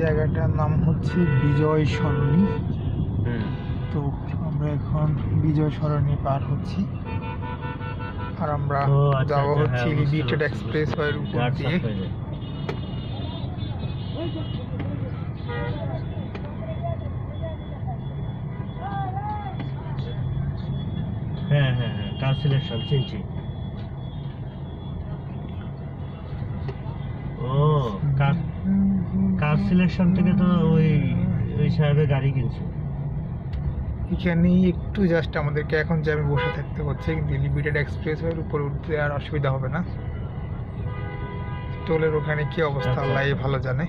জায়গাটার নাম হচ্ছে বিজয় সরণি। তো আমরা এখন বিজয় সরণি পার হচ্ছি, আর আমরা যাবো হচ্ছে এলিভেটেড এক্সপ্রেস ওয়ের উপর দিয়ে। হ্যাঁ হ্যাঁ হ্যাঁ, কার সিলেকশন চিনছি। ও কার সিলেকশন থেকে তো ওই সাহেবের গাড়ি কিনছে। এখানে একটু জাস্ট আমাদেরকে এখন জ্যামে বসে থাকতে হচ্ছে, কিন্তু এলিভেটেড এক্সপ্রেস ওয়ের উপরে উঠতে আর অসুবিধা হবে না। টোলের ওখানে কি অবস্থা আল্লাহই ভালো জানে।